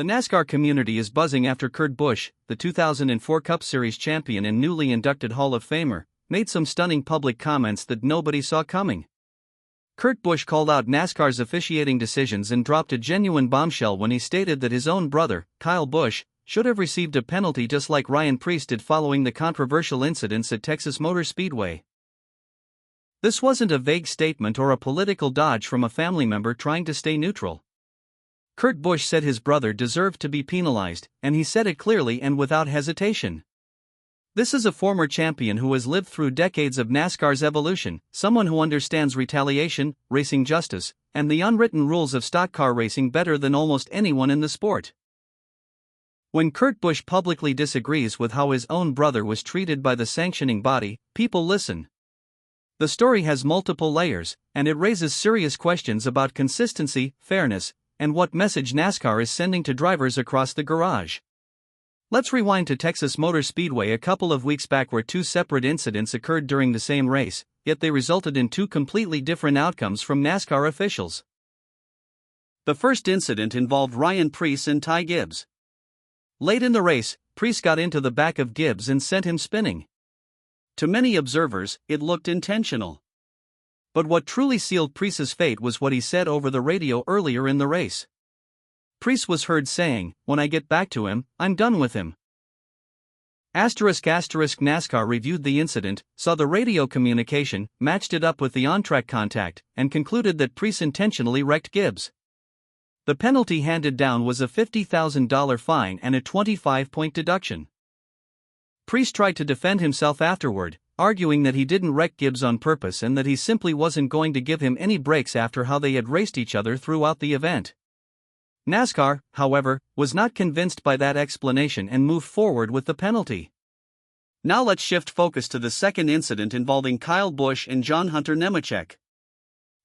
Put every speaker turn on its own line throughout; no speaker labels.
The NASCAR community is buzzing after Kyle Busch, the 2004 Cup Series champion and newly inducted Hall of Famer, made some stunning public comments that nobody saw coming. Kyle Busch called out NASCAR's officiating decisions and dropped a genuine bombshell when he stated that his own brother, Kyle Busch, should have received a penalty just like Ryan Preece did following the controversial incidents at Texas Motor Speedway. This wasn't a vague statement or a political dodge from a family member trying to stay neutral. Kyle Busch said his brother deserved to be penalized, and he said it clearly and without hesitation. This is a former champion who has lived through decades of NASCAR's evolution, someone who understands retaliation, racing justice, and the unwritten rules of stock car racing better than almost anyone in the sport. When Kyle Busch publicly disagrees with how his own brother was treated by the sanctioning body, people listen. The story has multiple layers, and it raises serious questions about consistency, fairness, and what message NASCAR is sending to drivers across the garage. Let's rewind to Texas Motor Speedway a couple of weeks back where two separate incidents occurred during the same race, yet they resulted in two completely different outcomes from NASCAR officials. The first incident involved Ryan Preece and Ty Gibbs. Late in the race, Preece got into the back of Gibbs and sent him spinning. To many observers, it looked intentional. But what truly sealed Preece's fate was what he said over the radio earlier in the race. Preece was heard saying, "When I get back to him, I'm done with him." NASCAR reviewed the incident, saw the radio communication, matched it up with the on-track contact, and concluded that Preece intentionally wrecked Gibbs. The penalty handed down was a $50,000 fine and a 25-point deduction. Preece tried to defend himself afterward, arguing that he didn't wreck Gibbs on purpose and that he simply wasn't going to give him any breaks after how they had raced each other throughout the event. NASCAR, however, was not convinced by that explanation and moved forward with the penalty. Now let's shift focus to the second incident involving Kyle Busch and John Hunter Nemechek.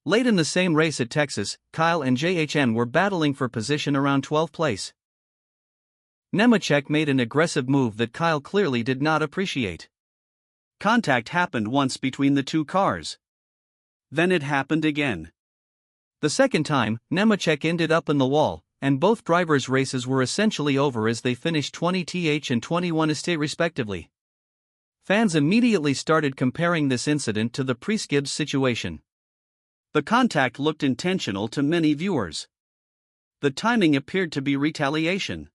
Late in the same race at Texas, Kyle and JHN were battling for position around 12th place. Nemechek made an aggressive move that Kyle clearly did not appreciate. Contact happened once between the two cars. Then it happened again. The second time, Nemechek ended up in the wall, and both drivers' races were essentially over as they finished 20th and 21st respectively. Fans immediately started comparing this incident to the Preece-Gibbs situation. The contact looked intentional to many viewers. The timing appeared to be retaliation.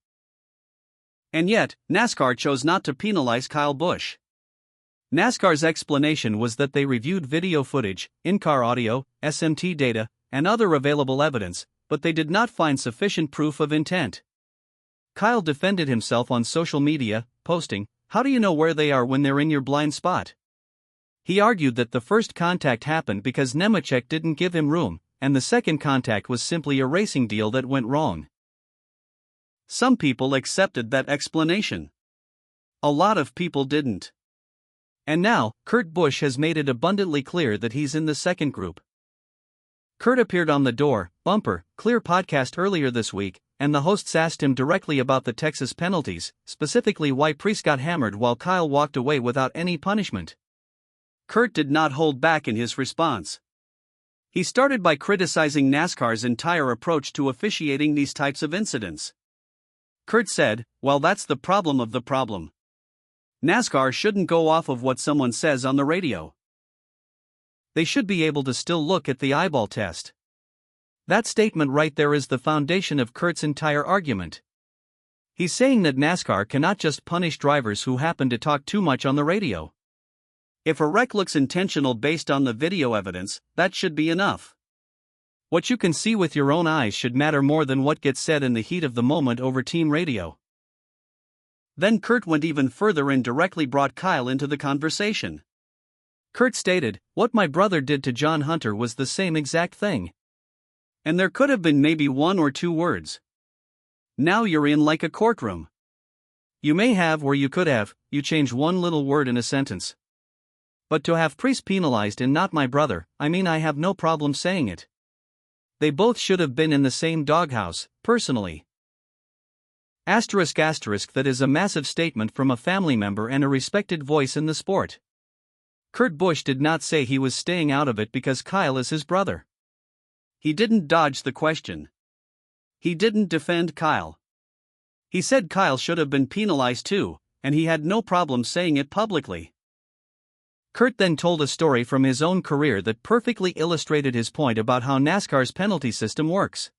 And yet, NASCAR chose not to penalize Kyle Busch. NASCAR's explanation was that they reviewed video footage, in-car audio, SMT data, and other available evidence, but they did not find sufficient proof of intent. Kyle defended himself on social media, posting, "How do you know where they are when they're in your blind spot?" He argued that the first contact happened because Nemechek didn't give him room, and the second contact was simply a racing deal that went wrong. Some people accepted that explanation. A lot of people didn't. And now, Kyle Busch has made it abundantly clear that he's in the second group. Kurt appeared on the Door, Bumper, Clear podcast earlier this week, and the hosts asked him directly about the Texas penalties, specifically why Preece got hammered while Kyle walked away without any punishment. Kurt did not hold back in his response. He started by criticizing NASCAR's entire approach to officiating these types of incidents. Kurt said, "Well, that's the problem of the problem. NASCAR shouldn't go off of what someone says on the radio. They should be able to still look at the eyeball test." That statement right there is the foundation of Kurt's entire argument. He's saying that NASCAR cannot just punish drivers who happen to talk too much on the radio. If a wreck looks intentional based on the video evidence, that should be enough. What you can see with your own eyes should matter more than what gets said in the heat of the moment over team radio. Then Kurt went even further and directly brought Kyle into the conversation. Kurt stated, "What my brother did to John Hunter was the same exact thing. And there could have been maybe one or two words. Now you're in like a courtroom. You may have or you could have, you change one little word in a sentence. But to have Preece penalized and not my brother, I mean I have no problem saying it. They both should have been in the same doghouse, personally." That is a massive statement from a family member and a respected voice in the sport. Kyle Busch did not say he was staying out of it because Kyle is his brother. He didn't dodge the question. He didn't defend Kyle. He said Kyle should have been penalized too, and he had no problem saying it publicly. Kurt then told a story from his own career that perfectly illustrated his point about how NASCAR's penalty system works.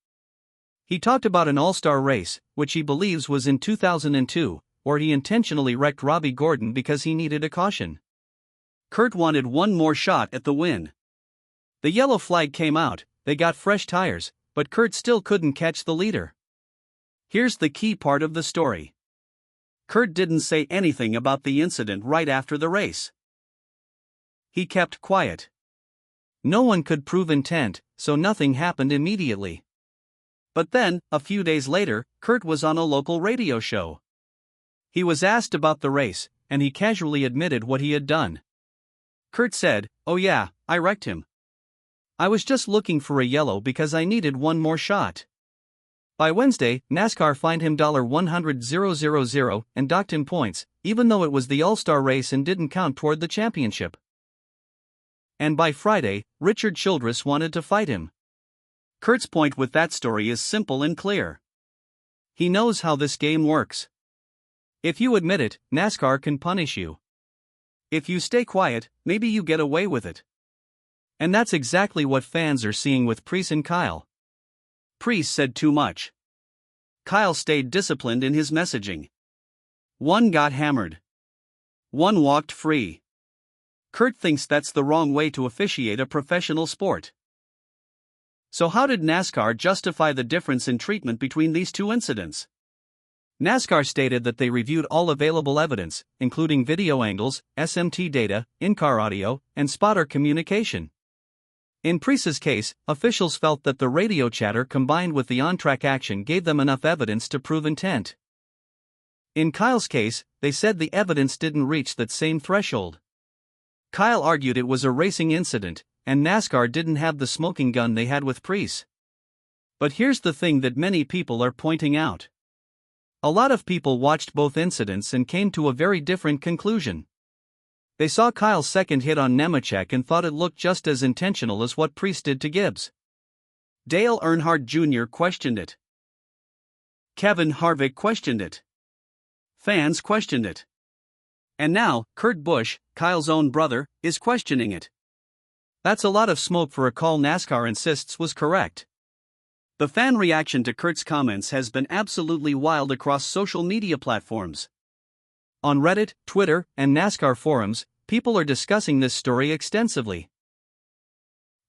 He talked about an all-star race, which he believes was in 2002, where he intentionally wrecked Robbie Gordon because he needed a caution. Kurt wanted one more shot at the win. The yellow flag came out, they got fresh tires, but Kurt still couldn't catch the leader. Here's the key part of the story. Kurt didn't say anything about the incident right after the race. He kept quiet. No one could prove intent, so nothing happened immediately. But then, a few days later, Kurt was on a local radio show. He was asked about the race, and he casually admitted what he had done. Kurt said, "Oh yeah, I wrecked him. I was just looking for a yellow because I needed one more shot." By Wednesday, NASCAR fined him $100,000 and docked him points, even though it was the All-Star race and didn't count toward the championship. And by Friday, Richard Childress wanted to fight him. Kurt's point with that story is simple and clear. He knows how this game works. If you admit it, NASCAR can punish you. If you stay quiet, maybe you get away with it. And that's exactly what fans are seeing with Preece and Kyle. Preece said too much. Kyle stayed disciplined in his messaging. One got hammered. One walked free. Kurt thinks that's the wrong way to officiate a professional sport. So how did NASCAR justify the difference in treatment between these two incidents? NASCAR stated that they reviewed all available evidence, including video angles, SMT data, in-car audio, and spotter communication. In Preece's case, officials felt that the radio chatter combined with the on-track action gave them enough evidence to prove intent. In Kyle's case, they said the evidence didn't reach that same threshold. Kyle argued it was a racing incident, and NASCAR didn't have the smoking gun they had with Preece. But here's the thing that many people are pointing out. A lot of people watched both incidents and came to a very different conclusion. They saw Kyle's second hit on Nemechek and thought it looked just as intentional as what Preece did to Gibbs. Dale Earnhardt Jr. questioned it. Kevin Harvick questioned it. Fans questioned it. And now, Kurt Busch, Kyle's own brother, is questioning it. That's a lot of smoke for a call NASCAR insists was correct. The fan reaction to Kurt's comments has been absolutely wild across social media platforms. On Reddit, Twitter, and NASCAR forums, people are discussing this story extensively.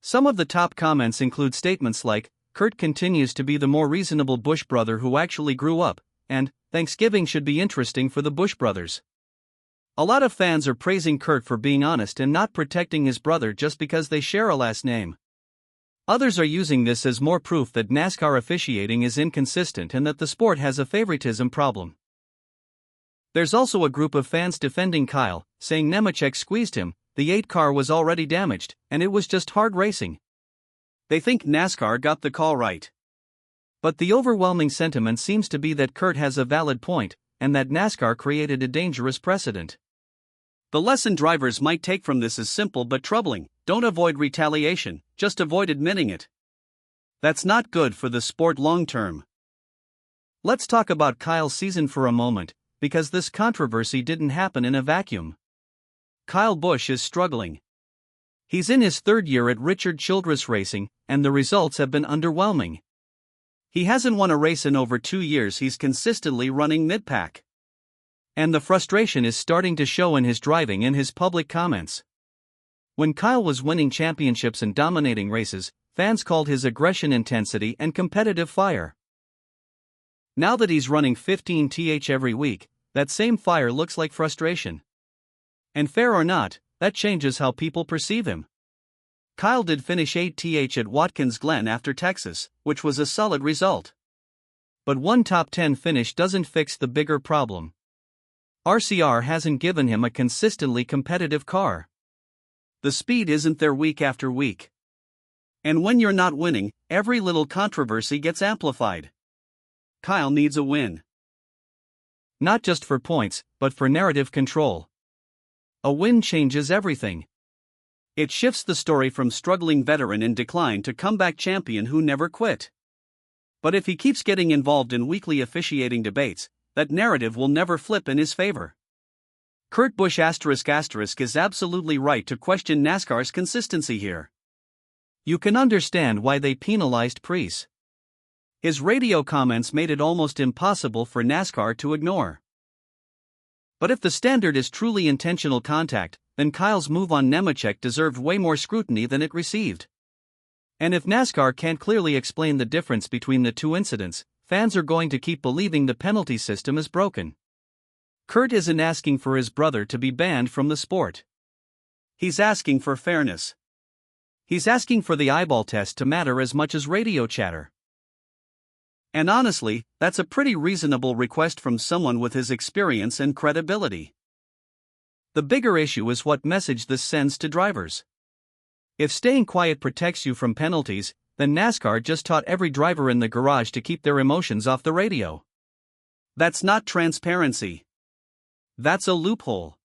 Some of the top comments include statements like, "Kurt continues to be the more reasonable Busch brother who actually grew up," and "Thanksgiving should be interesting for the Busch brothers." A lot of fans are praising Kurt for being honest and not protecting his brother just because they share a last name. Others are using this as more proof that NASCAR officiating is inconsistent and that the sport has a favoritism problem. There's also a group of fans defending Kyle, saying Nemechek squeezed him, the 8 car was already damaged, and it was just hard racing. They think NASCAR got the call right. But the overwhelming sentiment seems to be that Kurt has a valid point, and that NASCAR created a dangerous precedent. The lesson drivers might take from this is simple but troubling: don't avoid retaliation, just avoid admitting it. That's not good for the sport long term. Let's talk about Kyle's season for a moment, because this controversy didn't happen in a vacuum. Kyle Busch is struggling. He's in his third year at Richard Childress Racing, and the results have been underwhelming. He hasn't won a race in over 2 years. He's consistently running mid-pack. And the frustration is starting to show in his driving and his public comments. When Kyle was winning championships and dominating races, fans called his aggression intensity and competitive fire. Now that he's running 15th every week, that same fire looks like frustration. And fair or not, that changes how people perceive him. Kyle did finish 8th at Watkins Glen after Texas, which was a solid result. But one top 10 finish doesn't fix the bigger problem. RCR hasn't given him a consistently competitive car. The speed isn't there week after week. And when you're not winning, every little controversy gets amplified. Kyle needs a win. Not just for points, but for narrative control. A win changes everything. It shifts the story from struggling veteran in decline to comeback champion who never quit. But if he keeps getting involved in weekly officiating debates, that narrative will never flip in his favor. Kurt Busch is absolutely right to question NASCAR's consistency here. You can understand why they penalized Preece. His radio comments made it almost impossible for NASCAR to ignore. But if the standard is truly intentional contact, then Kyle's move on Nemechek deserved way more scrutiny than it received. And if NASCAR can't clearly explain the difference between the two incidents, fans are going to keep believing the penalty system is broken. Kurt isn't asking for his brother to be banned from the sport. He's asking for fairness. He's asking for the eyeball test to matter as much as radio chatter. And honestly, that's a pretty reasonable request from someone with his experience and credibility. The bigger issue is what message this sends to drivers. If staying quiet protects you from penalties, then NASCAR just taught every driver in the garage to keep their emotions off the radio. That's not transparency. That's a loophole.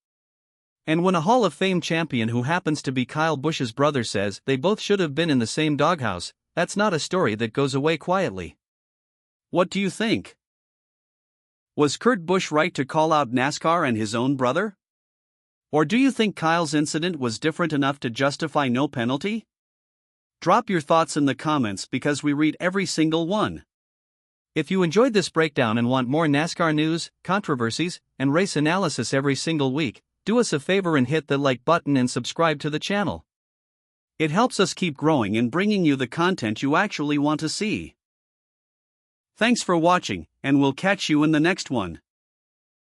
And when a Hall of Fame champion who happens to be Kyle Busch's brother says they both should have been in the same doghouse, that's not a story that goes away quietly. What do you think? Was Kurt Busch right to call out NASCAR and his own brother? Or do you think Kyle's incident was different enough to justify no penalty? Drop your thoughts in the comments because we read every single one. If you enjoyed this breakdown and want more NASCAR news, controversies, and race analysis every single week, do us a favor and hit the like button and subscribe to the channel. It helps us keep growing and bringing you the content you actually want to see. Thanks for watching, and we'll catch you in the next one.